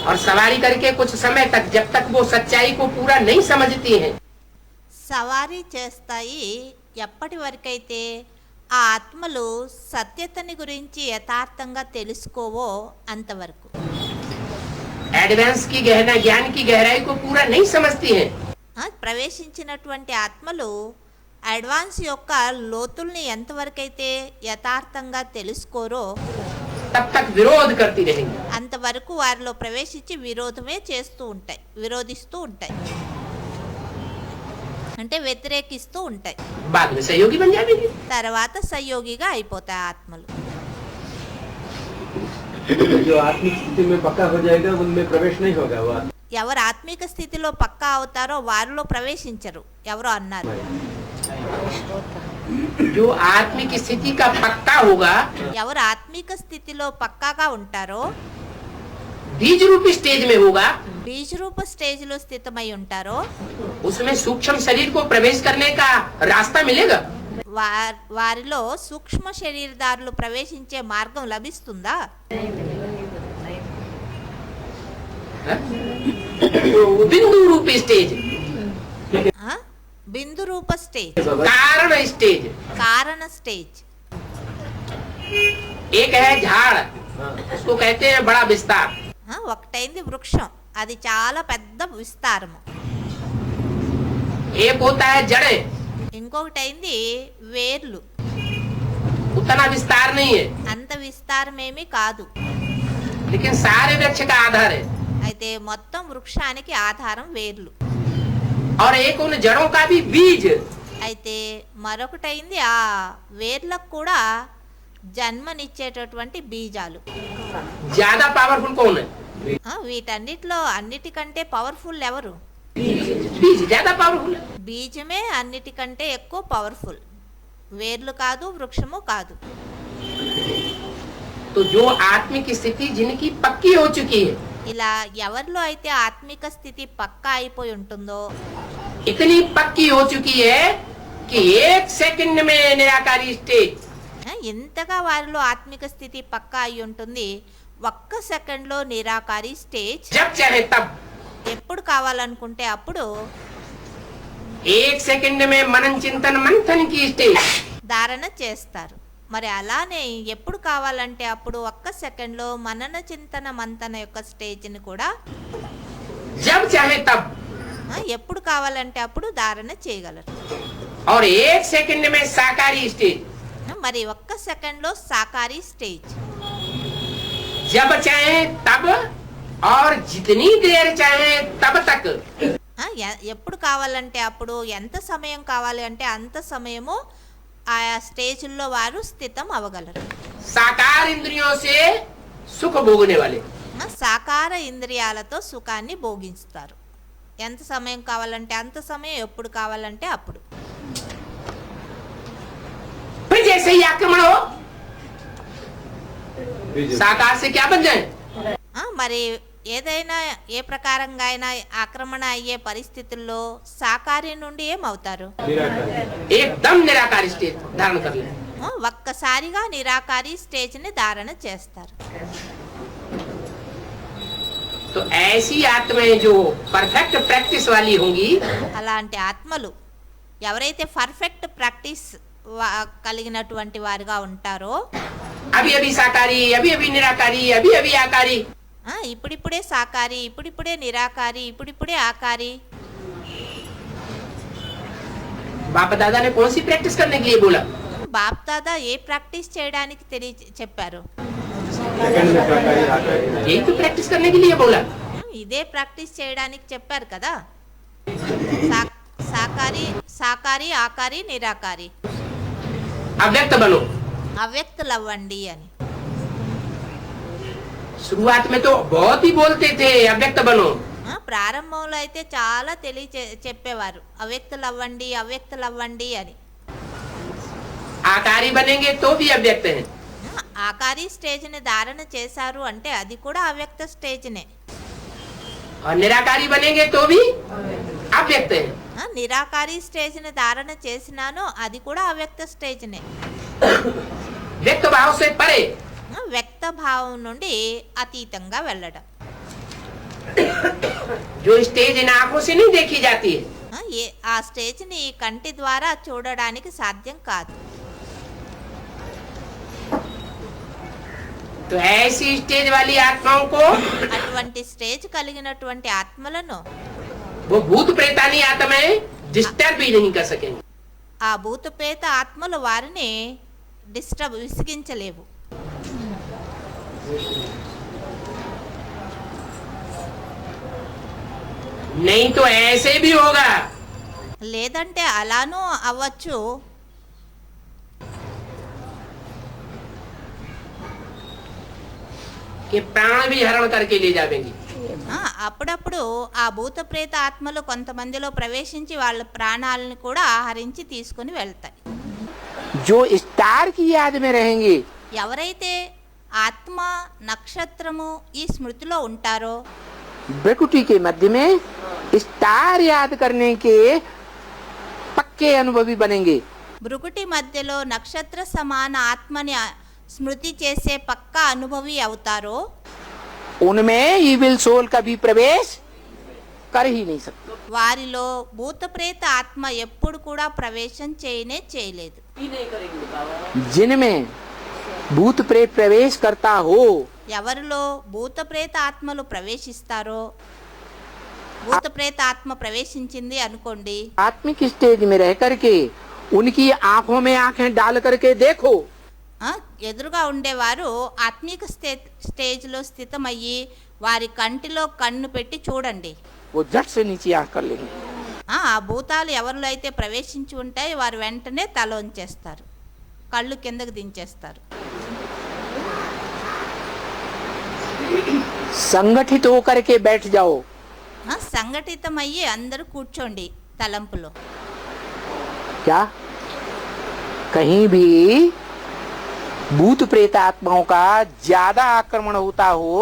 और सवारी करके कुछ समय तक जब तक वो सच्चाई को पूरा नहीं समझती हैं, సవారీ చేస్తాయి ఎప్పటి వరకైతే ఆ ఆత్మలు సత్యతని గురించి యథార్థంగా తెలుసుకోవో అంతవరకు. एडवांस की गहरा ज्ञान की गहराई को पूरा नहीं समझती हैं, ప్రవేశించినటువంటి ఆత్మలు అడ్వాన్స్ యొక్క లోతుల్ని ఎంతవరకైతే యథార్థంగా తెలుసుకోరో तब तक विरोध करती रहेंगी. అంతవరకు వారిలో ప్రవేశించి విరోధమే చేస్తూ ఉంటాయి, విరోధిస్తూ ఉంటాయి, అంటే వ్యతిరేకిస్తూ ఉంటాయి. बाद में सहयोगी बन जाएंगी. తర్వాత సహయోగిగా అయిపోతాయి ఆత్మలు. जो आत्मिक स्थिति में पक्का हो जाएगा उनमें प्रवेश नहीं होगा. वो ఎవరు ఆత్మిక స్థితిలో పక్కా అవుతారో వారిలో ప్రవేశించరు. ఎవరో అన్నారు, जो आत्मिक स्थिति का पक्का होगा, ఎవరు ఆత్మిక స్థితిలో పక్కాగా ఉంటారో बीज रूपी स्टेज में होगा, బీజరూప స్టేజ్లో స్థితమై ఉంటారో उसमें सूक्ष्म शरीर को प्रवेश करने का रास्ता मिलेगा. వారిలో సూక్ష్మ శరీరదారులు ప్రవేశించే మార్గం లభిస్తుందా? बिंदु रूपी स्टेज, బిందు రూప స్టేజ్, कारण स्टेज. కారణ స్టేజ్. एक है झाड़, उसको कहते हैं बड़ा विस्तार. ఒకటైంది వృక్షం, అది చాలా పెద్ద విస్తారము. एक होता है जड़ें, ఇంకొకటైంది వేర్లు, उतना विस्तार नहीं है, అంత విస్తారమేమీ కాదు. लेकिन सारे वृक्ष का आधार है. అయితే మొత్తం వృక్షానికి ఆధారం వేర్లు. और एक उन जड़ों का भी बीज. అయితే మరొకటైంది ఆ వేర్లకు కూడా జన్మనిచ్చేటటువంటి బీజాలు. ज्यादा पावरफुल कौन है? వీటన్నిటిలో అన్నిటికంటే పవర్ఫుల్ ఎవరు? बीज ज्यादा पावरफुल है. బీజమే అన్నిటికంటే ఎక్కువ పవర్ఫుల్, వేర్లు కాదు, వృక్షము కాదు. तो जो आत्मिक स्थिति जिनकी पक्की हो चुकी है, ఇలా ఎవరిలో అయితే ఆత్మిక స్థితి పక్కా అయిపోయి ఉంటుందో, इतनी पक्की हो चुकी है कि एक सेकंड में निराकारी स्टेज. ఎంతగా వారిలో ఆత్మిక స్థితి పక్కా అయి ఉంటుంది, ఒక్క సెకండ్లో నిరాకారి స్టేజ్ जब चाहे तब, ఎప్పుడు కావాలనుకుంటే అప్పుడు एक सेकंड में मनन चिंतन मंथन की स्टेज. ధారణ చేస్తారు. మరి అలానే ఎప్పుడు కావాలంటే అప్పుడు ఒక్క సెకండ్లో మనన చింతన మంతన యొక్క స్టేజ్ని కూడా जब चाहे तब, ఎప్పుడు కావాలంటే అప్పుడు ధారణ చేయగలరు. और एक सेकंड में साकारी स्टेज. మరి ఒక్క సెకండ్లో సాకారి స్టేజ్. जब चाहे तब और जितनी देर चाहे तब तक. ఎప్పుడు కావాలంటే అప్పుడు, ఎంత సమయం కావాలి అంటే అంత సమయము ఆయా స్టేజ్లో వారు స్థితం అవ్వగలరు. साकार इंद्रियों से सुख भोगने वाले, సాకార ఇంద్రియాలతో సుఖాన్ని భోగిస్తారు. ఎంత సమయం కావాలంటే అంత సమయం, ఎప్పుడు కావాలంటే అప్పుడు. फिर जैसे ही आक्रमण हो, साकार से क्या बन जाए? మరి ఏదైనా ఏ ప్రకారంగా అయినా ఆక్రమణ అయ్యే పరిస్థితుల్లో సాకారి నుండి ఏమవుతారు? एकदम निराकार स्टेज धारण कर ले. ఒక్కసారిగా నిరాకారి స్టేజ్ని ధారణ చేస్తారు. तो ऐसी आत्माएं जो परफेक्ट प्रैक्टिस वाली होंगी, అలాంటి ఆత్మలు ఎవరైతే పర్ఫెక్ట్ ప్రాక్టీస్ కలిగినటువంటి వారుగా ఉంటారో, अभी अभी साकारी, अभी अभी निराकारी, अभी अभी आकारी, ఇప్పుడిప్పుడే సాకారి, ఇప్పుడిప్పుడే నిరాకారి, ఇప్పుడిప్పుడే ఆకారి. बाप दादा ने कौन सी प्रैक्टिस करने के लिए बोला? బాప్ దాదా ఏ ప్రాక్టీస్ చేయడానికి చెప్పారు? सेकंड में साकारी आकारी. यही तो प्रैक्टिस करने के लिए बोला. ఇదే ప్రాక్టీస్ చేయడానికి చెప్పారు కదా. సాకారి, సాకారి, ఆకారి, నిరాకారి, अव्यक्त बनो. అవ్యక్తులు అవ్వండి అని. शुरुआत में तो बहुत ही बोलते थे अव्यक्त बनो, ప్రారంభంలో అయితే చాలా చెప్పేవారు, అవ్యక్తులు అవ్వండి, అవ్యక్తులు అవ్వండి అని. आकारी बनेंगे तो भी अव्यक्त है, ఆకారి స్టేజ్ని ధారణ చేశారు అంటే అది కూడా అవ్యక్త స్టేజ్నే. और निराकारी बनेंगे तो भी अव्यक्त है. నిరాకారి స్టేజ్ని ధారణ చేసినాను, అది కూడా అవ్యక్త స్టేజ్నే. व्यक्त भाव से परे, వ్యక్త భావం నుండి అతీతంగా వెళ్ళడం. जो स्टेज इन आंखों से नहीं देखी जाती है। ఆ స్టేజ్ని ఈ కంటి ద్వారా చూడడానికి సాధ్యం కాదు. तो ऐसी स्टेज वाली आत्माओं को అటువంటి స్టేజ్ కలిగినటువంటి ఆత్మలను वो भूत प्रेतानी आत्माएं डिस्टर्ब भी नहीं कर सकेंगे। ఆ భూతపేత ఆత్మలు వారిని విసిగించలేవు. नहीं तो ऐसे भी होगा లేదంటే అలానూ అవ్వచ్చు. कि प्राण भी हरण करके ले जाएंगी। అప్పుడప్పుడు ఆ భూతప్రేత ఆత్మలు కొంతమందిలో ప్రవేశించి వాళ్ళ ప్రాణాలను కూడా ఆహరించి తీసుకుని వెళ్తాయి. जो स्टार की याद में रहेंगे, ఎవరైతే ఆత్మ నక్షత్రము ఈ స్మృతిలో ఉంటారో ब्रकुटी के मध्य में स्टार याद करने के पक्के अनुभवी बनेंगे। భృకుటి మధ్యలో నక్షత్ర సమాన ఆత్మని స్మృతి చేసే పక్కా అనుభవి అవుతారో उनमें इविल सोल कभी प्रवेश कर ही नहीं सकते। వారిలో భూతప్రేత ఆత్మ ఎప్పుడు కూడా ప్రవేశం చేయలేదు. जिनमें भूत प्रेत प्रवेश करता हो, ఎవరిలో భూతప్రేత ఆత్మలు ప్రవేశిస్తారో భూతప్రేత ఆత్మ ప్రవేశించింది అనుకోండి, आत्मिक स्टेज में रह करके उनकी आंखों में आंखें डाल करके देखो, ఎదురుగా ఉండేవారు ఆత్మిక స్టేజ్లో స్థితమయ్యి వారి కంటిలో కన్ను పెట్టి చూడండి. वो झट से नीचे आंख कर लेंगे। ఆ భూతాలు ఎవరిలో అయితే ప్రవేశించి ఉంటాయో వారు వెంటనే తల వంచేస్తారు, కళ్ళు కిందకు దించేస్తారు. संगठित होकर के बैठ जाओ, సంఘటితమయ్యి అందరూ కూర్చోండి తలంపులో. क्या कहीं भी भूत प्रेत आत्माओं का ज्यादा आक्रमण होता हो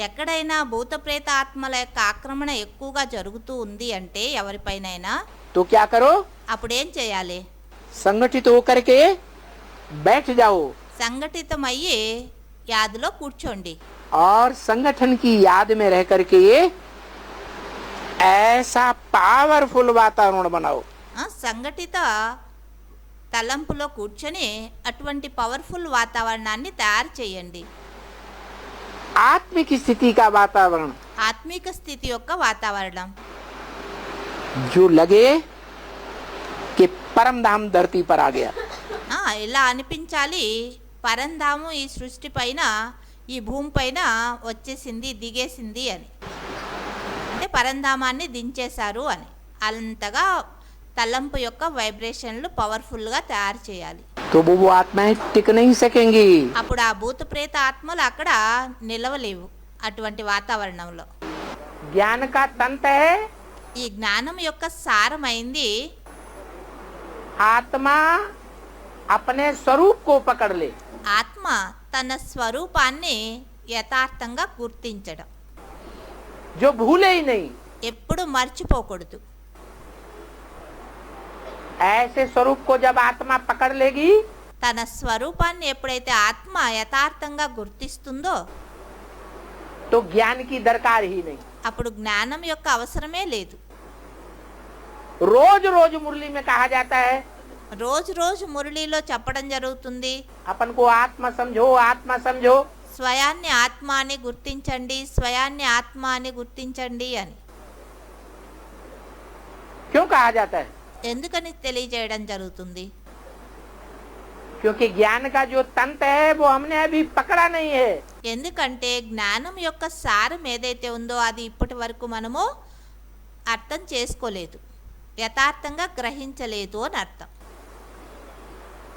ఎక్కడైనా భూతప్రేత ఆత్మల యొక్క ఆక్రమణ ఎక్కువగా జరుగుతూ ఉంది అంటే ఎవరిపైనైనా, तो क्या करो, అప్పుడేం చేయాలి? संगठित होकर के बैठ जाओ సంఘటితమయ్యి యాదిలో కూర్చోండి. और संगठन की याद में रह करके ऐसा पावरफुल वातावरण बनाओ, సంఘటిత తలంపులో కూర్చొని అటువంటి పవర్ఫుల్ వాతావరణాన్ని తయారు చేయండి. आत्मिक स्थिति का वातावरण ఆత్మిక స్థితి యొక్క వాతావరణం, जो लगे कि परम धाम धरती पर आ गया। ఇలా అనిపించాలి, పరంధాము ఈ సృష్టి పైన ఈ భూమి పైన వచ్చేసింది, దిగేసింది అని, అంటే పరంధామాన్ని దించేశారు అని. అంతగా తలంపు యొక్క వైబ్రేషన్లు పవర్ఫుల్గా తయారు చేయాలి. तो वो आत्माएं टिक नहीं सकेंगी। అప్పుడు ఆ భూతప్రేత ఆత్మలు అక్కడ నిలవలేవు అటువంటి వాతావరణంలో. ज्ञान का तंत्र है, ఈ జ్ఞానం యొక్క సారమైంది आत्मा अपने स्वरूप को पकड़ ले, ఆత్మ తన స్వరూపాన్ని యథార్థంగా గుర్తించడం, जो भूले ही नहीं। ఎప్పుడు మర్చిపోకూడదు. ऐसे स्वरूप को जब आत्मा पकड़ लेगी తన స్వరూపాన్ని ఎప్పుడైతే ఆత్మ యథార్థంగా గుర్తిస్తుందో तो ज्ञान की दरकार ही नहीं। అప్పుడు జ్ఞానం యొక్క అవసరమే లేదు. रोज रोज मुरली में कहा जाता है, రోజు రోజు మురళీలో చెప్పడం జరుగుతుంది, अपन को आत्मा समझो, आत्मा समझो। స్వయాన్ని ఆత్మ అని గుర్తించండి, స్వయాన్ని ఆత్మ అని గుర్తించండి అని. क्यों कहा जाता है? ఎందుకని తెలియజేయడం జరుగుతుంది? क्योंकि ज्ञान का जो तंत्र है वो हमने अभी पकड़ा नहीं है। ఎందుకంటే జ్ఞానం యొక్క సారం ఏదైతే ఉందో అది ఇప్పటి వరకు మనము అర్థం చేసుకోలేదు, యథార్థంగా గ్రహించలేదు అని అర్థం.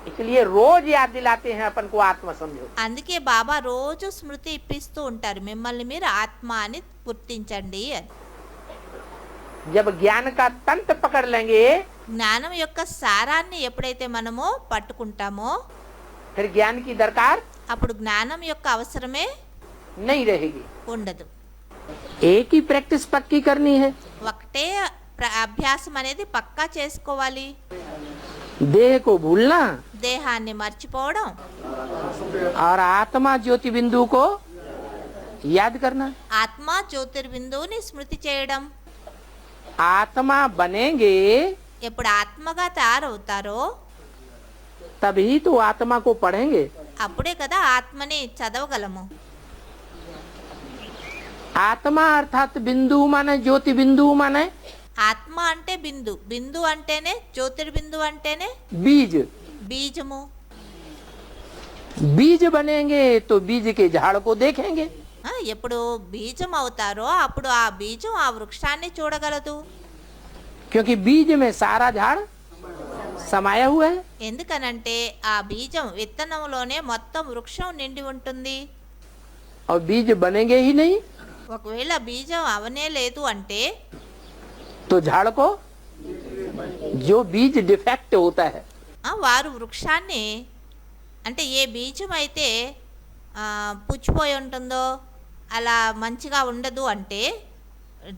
इसलिए रोज याद दिलाते हैं अपन को आत्मा समझो। అందుకే బాబా రోజు స్మృతి ఇప్పిస్తూ ఉంటారు, మిమ్మల్ని మీరు ఆత్మ అని గుర్తించండి అని. जब ज्ञान का तंत्र पकड़ लेंगे జ్ఞానం యొక్క సారాన్ని ఎప్పుడైతే మనము పట్టుకుంటామో फिर ज्ञान की दरकार అప్పుడు జ్ఞానం యొక్క అవసరమే नहीं रहेगी। ఉండదు. एक ही प्रैक्टिस पक्की करनी है, ఒకటే అభ్యాసం అనేది పక్కా చేసుకోవాలి. देह को भूलना దేహాన్ని మర్చిపోవడం, और आत्मा ज्योति बिंदु को याद करना। ఆత్మ జ్యోతిర్బిందువుని స్మృతి చేయడం. आत्मा बनेंगे ఎప్పుడు ఆత్మగా తయారవుతారో तभी तो आत्मा को पढ़ेंगे। అప్పుడే కదా ఆత్మని చదవగలము. आत्मा अर्थात बिंदु माने ज्योति बिंदु माने ఆత్మ అంటే బిందు, బిందు అంటేనే జ్యోతిర్బిందు అంటేనే बीज। బీజము. बीज बनेंगे तो बीज के झाड़ को देखेंगे। ఎప్పుడు బీజం అవుతారో అప్పుడు ఆ బీజం ఆ వృక్షాన్ని చూడగలదు. क्योंकि बीज में सारा झाड़ समाया हुआ है। ఎందుకనంటే ఆ బీజం విత్తనంలోనే మొత్తం వృక్షం నిండి ఉంటుంది. और बीज बनेंगे ही नहीं ఒకవేళ బీజం అవనే లేదు అంటే तो झाड़ को जो बीज डिफेक्ट होता है వారు వృక్షాన్ని అంటే ఏ బీజం అయితే పుచ్చిపోయి ఉంటుందో అలా మంచిగా ఉండదు అంటే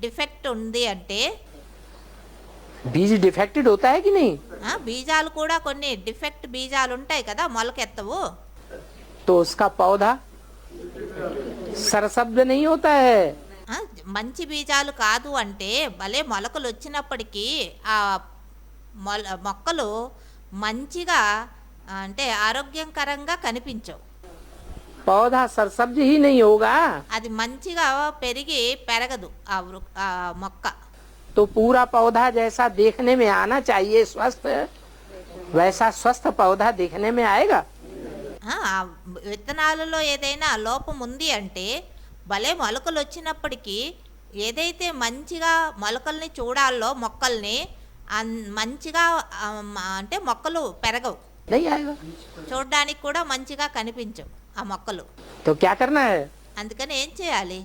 డిఫెక్ట్ ఉంది అంటే बीज डिफेक्टेड होता है कि नहीं బీజాలు కూడా కొన్ని డిఫెక్ట్ బీజాలు ఉంటాయి కదా, మొలకెత్తవు. तो उसका पौधा सरशब्द नहीं होता है। మంచి బీజాలు కాదు అంటే భలే మొలకలు వచ్చినప్పటికీ ఆ మొక్కలు మంచిగా అంటే ఆరోగ్యకరంగా కనిపించవు. पौधा सरसब्ज ही नहीं होगा అది మంచిగా పెరగదు ఆ మొక్క. तो पूरा पौधा जैसा देखने में आना चाहिए स्वस्थ, वैसा स्वस्थ पौधा देखने में आएगा। ఆ విత్తనాలలో ఏదైనా లోపం ఉంది అంటే భలే మొలకలు వచ్చినప్పటికీ ఏదైతే మంచిగా మొలకల్ని చూడాలో మొక్కల్ని మంచిగా అంటే మొక్కలు పెరగవు, नहीं आएगा। చూడడానికి కూడా మంచిగా కనిపించవు ఆ మొక్కలు. तो क्या करना है? అందుకని ఏం చేయాలి?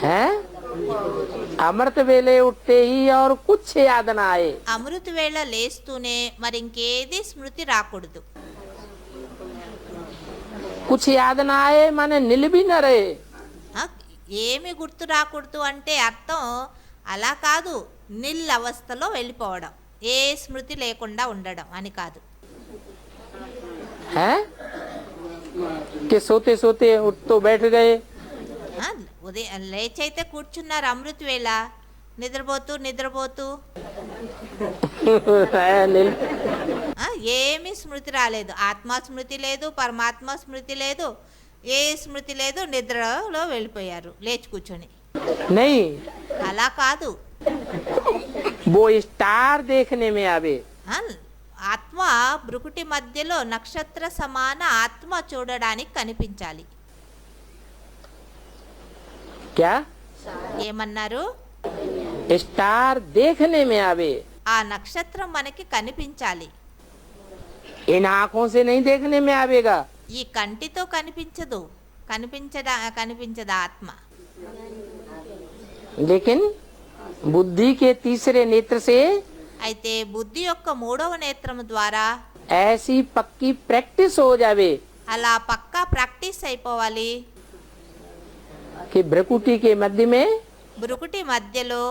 हैं? अमृत वेले उठते ही और कुछ याद ना आए। అమృత వేళ లేస్తూనే మరి ఇంకేది స్మృతి రాకూడదు. कुछ याद ना आए माने नील भी न रहे। ఏమి గుర్తు రాకూడదు అంటే అర్థం అలా కాదు, నిల్ అవస్థలో వెళ్ళిపోవడం, ఏ స్మృతి లేకుండా ఉండడం అని కాదు. हैं? कि सोते सोते उठ तो बैठ गए, ఉదయం లేచైతే కూర్చున్నారు అమృత వేళ, నిద్రపోతూ నిద్రపోతూ नील ఏమి స్మృతి రాలేదు. ఆత్మ స్మృతి లేదు, పరమాత్మ స్మృతి లేదు, ఏ స్మృతి లేదు, నిద్రలో వెళ్ళిపోయారు లేచి కూర్చొని. नहीं, అలా కాదు. वो स्टार देखने में आवे। ఆత్మ భృకుటి మధ్యలో నక్షత్ర సమాన ఆత్మ చూడడానికి కనిపించాలి. क्या? ఏమన్నారు? स्टार देखने में आवे। ఆ నక్షత్రం మనకి కనిపించాలి. इन आँखों से नहीं देखने में आवेगा। ఈ కంటితో కనిపించదు, కనిపించదా ఆత్మ. लेकिन बुद्धि के तीसरे नेत्र से అయితే బుద్ధి యొక్క మూడవ నేత్రము ద్వారా ऐसी पक्की प्रैक्टिस हो जावे అలా పక్కా ప్రాక్టీస్ అయిపోవాలి. कि भ्रकुटी के मध्य में భృకుటి మధ్యలో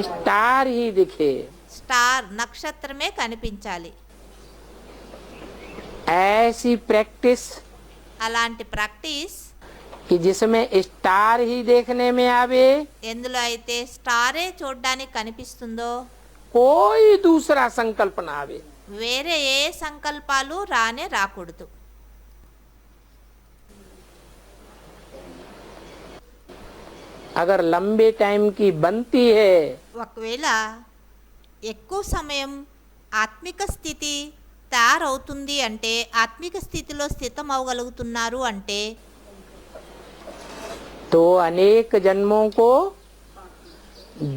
स्टार ही दिखे। స్టార్ నక్షత్రమే కనిపించాలి. ऐसी प्रैक्टिस అలాంటి ప్రాక్టీస్ कि जिसमें स्टार ही देखने में आवे, ఎందులో అయితే స్టారే చూడడానికి కనిపిస్తుందో कोई दूसरा संकल्प ना आवे। వేరే ఏ సంకల్పాలు రాకూడదు. अगर लंबे टाइम की बनती है ఒకవేళ ఎక్కువ సమయం ఆత్మిక స్థితి తయారవుతుంది అంటే ఆత్మిక స్థితిలో స్థితం అవ్వగలుగుతున్నారు అంటే तो अनेक जन्मों को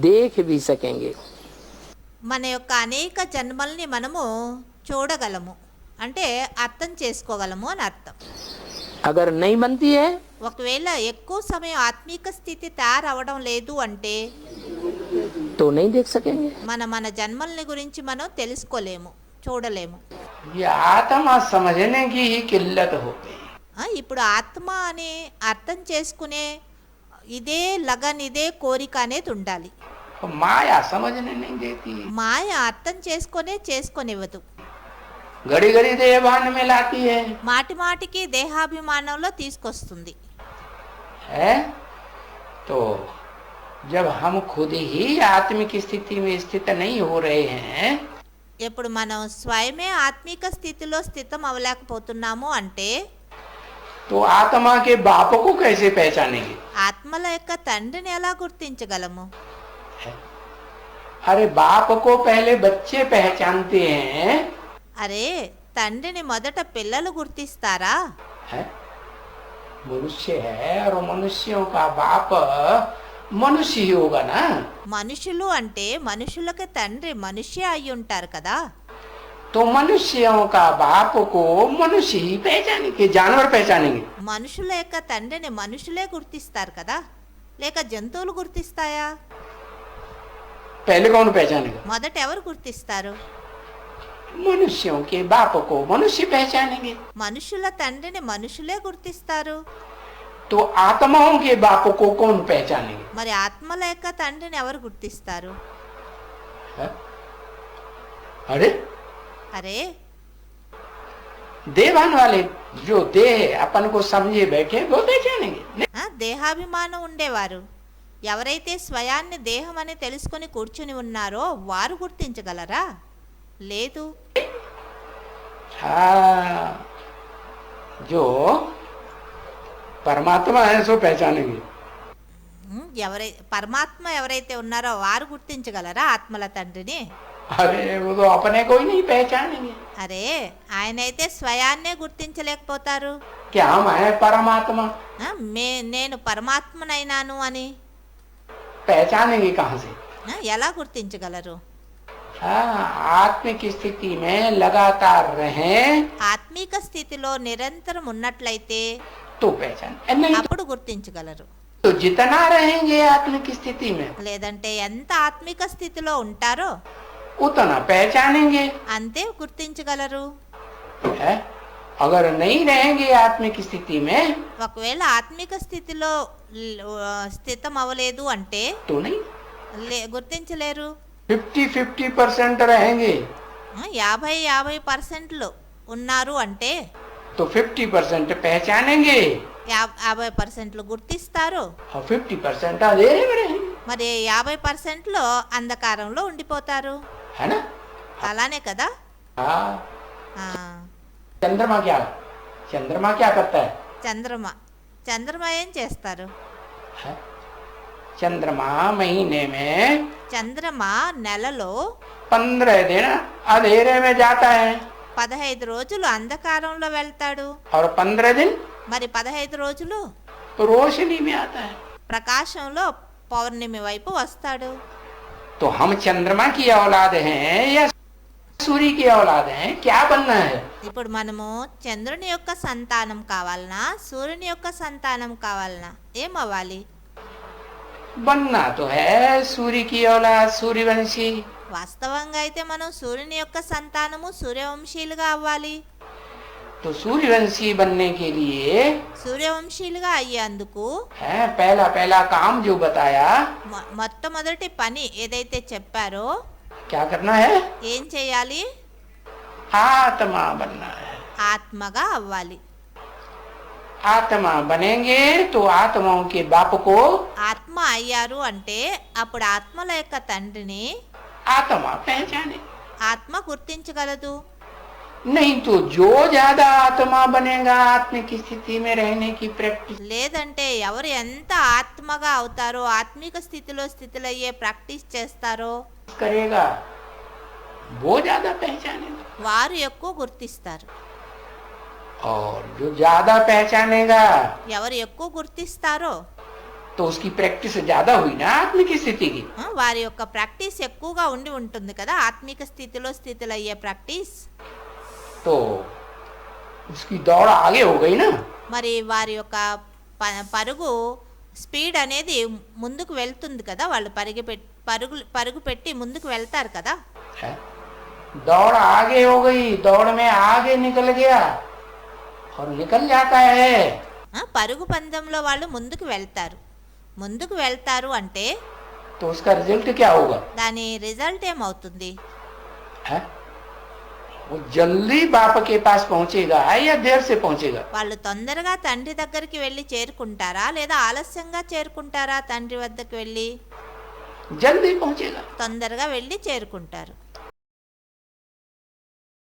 देख भी सकेंगे। మన యొక్క అనేక జన్మల్ని మనము చూడగలము అంటే అర్థం చేసుకోగలము అని అర్థం. अगर नहीं बनती है ఒకవేళ ఎక్కువ సమయం ఆత్మిక స్థితి తయారవడం లేదు అంటే तो नहीं देख सकेंगे। మన జన్మల్ని గురించి మనం తెలుసుకోలేము, చూడలేము. ये आत्मा समझने की ही किल्लत हो गई। ఇప్పుడు ఆత్మ అని అర్థం చేసుకునే ఇదే లగన్, ఇదే కోరిక అనేది ఉండాలి. माया समझने नहीं देती, మాయ అర్థం చేసుకోనివ్వదు. घड़ी घड़ी देहभान में लाती है। మాటి మాటికి దేహాభిమానంలో తీసుకొస్తుంది. है। तो जब हम खुद ही आत्मिक स्थिति में स्थित नहीं हो रहे हैं ఇప్పుడు మనం స్వయమే ఆత్మిక స్థితిలో స్థితం అవ్వలేకపోతున్నాము అంటే तो आत्मा के बाप को कैसे पहचानेंगे? ఆత్మల యొక్క తండ్రిని ఎలా గుర్తించగలము? अरे बाप को पहले बच्चे पहचानते हैं, అరే తండ్రిని మొదట పిల్లలు గుర్తిస్తారా? है? मनुष्य है और मनुष्यों का बाप मनुष्य ही होगा ना। మనుషులు అంటే మనుషులకి తండ్రి మనిషి అయి ఉంటారు కదా. तो मनुष्यों का बाप को मनुष्य ही पहचानेंगे, जानवर पहचानेंगे। మనుషుల యొక్క తండ్రిని మనుషులే గుర్తిస్తారు కదా, లేక జంతువులు గుర్తిస్తాయా? पहले कौन पहचानेगा? మొదట ఎవరు గుర్తిస్తారు? मनुष्यों के बाप को मनुष्य पहचानेंगे। మనుషుల తండ్రిని మనుషులే గుర్తిస్తారు. तो आत्माओं के बाप को कौन पहचानेंगे? మరి ఆత్మల యొక్క తండ్రిని ఎవరు గుర్తిస్తారు? है? अरे అరే देवान वाले जो देह अपन को समझे बैठे वो पहचानेंगे। దేహాభిమానం ఉండేవారు ఎవరైతే స్వయాన్ని దేహం అని తెలుసుకొని కూర్చుని ఉన్నారో వారు గుర్తించగలరా? లేదు. हाँ, जो परमात्मा है सो पहचानेंगे। పరమాత్మ ఎవరైతే ఉన్నారో వారు గుర్తించగలరా ఆత్మల తండ్రిని? अरे वो तो अपने को ही नहीं पहचानेंगे। అరే ఆయనైతే స్వయాన్నే గుర్తించలేకపోతారు. क्या हम है परमात्मा? నేను పరమాత్మనైనాను అని पहचानेंगे कहाँ से? ఎలా గుర్తించగలరు? हाँ, आत्मिक स्थिति में लगातार रहें ఆత్మిక స్థితిలో నిరంతరం ఉన్నట్లయితే तो पहचान, नहीं అప్పుడు గుర్తించగలరు. तो जितना रहेंगे आत्मिक स्थिति में లేదంటే ఎంత ఆత్మిక స్థితిలో ఉంటారో उतना पहचानेंगे। అంతే గుర్తించగలరు. है? अगर नहीं रहेंगे आत्मिक स्थिति में ఒకవేళ ఆత్మిక స్థితిలో స్థితం అవ్వలేదు అంటే तो नहीं, గుర్తించలేరు. 50-50% रहेंगे 50% ఉన్నారు అంటే तो 50% पहचानेंगे 50% గుర్తిస్తారు. और 50% अंधेरे में रहेंगे। మరి 50% అంధకారంలో ఉండిపోతారు. है ना? అలానే కదా. हाँ। ఆ, चंद्रमा क्या करता है? చంద్రమ ఏం చేస్తారు? है? चंद्रमा महीने में చంద్రమ నెలలో 15 दिन अंधेरे में जाता है 15 రోజులు అంధకారంలో వెళ్తాడు. और 15 दिन మరి 15 రోజులు रोशनी में आता है। ప్రకాశంలో పౌర్ణమి వైపు వస్తాడు. तो हम चंद्रमा की औलाद हैं या सूर्य की औलाद हैं? क्या बनना है? ఇప్పుడు మనము చంద్రుని యొక్క సంతానం కావాలనా సూర్యుని యొక్క సంతానం కావాలనా ఏమవ్వాలి? बनना तो है सूर्य की औलाद, सूर्यवंशी। వాస్తవంగా అయితే మనం సూర్యుని యొక్క సంతానము సూర్యవంశీలుగా అవ్వాలి. तो सूर्यवंशी बनने के लिए సూర్యవంశీలుగా అయ్యేందుకు है पहला काम जो बताया మొట్టమొదటి పని ఏదైతే చెప్పారో क्या करना है? ఏం చేయాలి? आत्मा बनना है। ఆత్మగా అవ్వాలి. आत्मा बनेंगे तो आत्माओं के बाप को ఆత్మ అయ్యారు అంటే అప్పుడు ఆత్మల యొక్క తండ్రిని आत्मा पहचाने। ఆత్మ గుర్తించగలదు. नहीं तो जो ज्यादा आत्मा बनेगा आत्मिक स्थिति में रहने की प्रैक्टिस లేదంటే ఎవరు ఎంత ఆత్మగా అవుతారో ఆత్మిక స్థితిలో స్థితులయ్యే ప్రాక్టీస్ చేస్తారో करेगा वो ज्यादा पहचानेगा। వారు ఎక్కువ గుర్తిస్తారు. और जो ज्यादा पहचानेगा ఎవరు ఎక్కువ గుర్తిస్తారో तो उसकी प्रैक्टिस ज्यादा हुई ना आत्मिक स्थिति की। వారి యొక్క ప్రాక్టీస్ ఎక్కువగా ఉండి ఉంటుంది కదా ఆత్మిక స్థితిలో స్థితులయ్యే ప్రాక్టీస్. तो उसकी दौड़ आगे हो गई ना। మరి వారి యొక్క పరుగు స్పీడ్ అనేది ముందుకు వెళ్తుంది కదా. వాళ్ళు పరుగు పెట్టి ముందుకు వెళ్తారు కదా. है? दौड़ आगे हो गई, दौड़ में आगे निकल गया और निकल जाता है పరుగు పందెంలో వాళ్ళు ముందుకు వెళ్తారు అంటే तो उसका रिजल्ट क्या होगा? దాని రిజల్ట్ ఏమవుతుంది? है? वो जल्दी बाप के पास पहुंचेगा या देर से पहुंचेगा? వాళ్ళు తొందరగా తండ్రి దగ్గరికి వెళ్ళి చేరుకుంటారా లేదా ఆలస్యంగా చేరుకుంటారా? తండ్రి వద్దకు వెళ్ళి जल्दी पहुंचेगा। తొందరగా వెళ్ళి చేరుకుంటారు.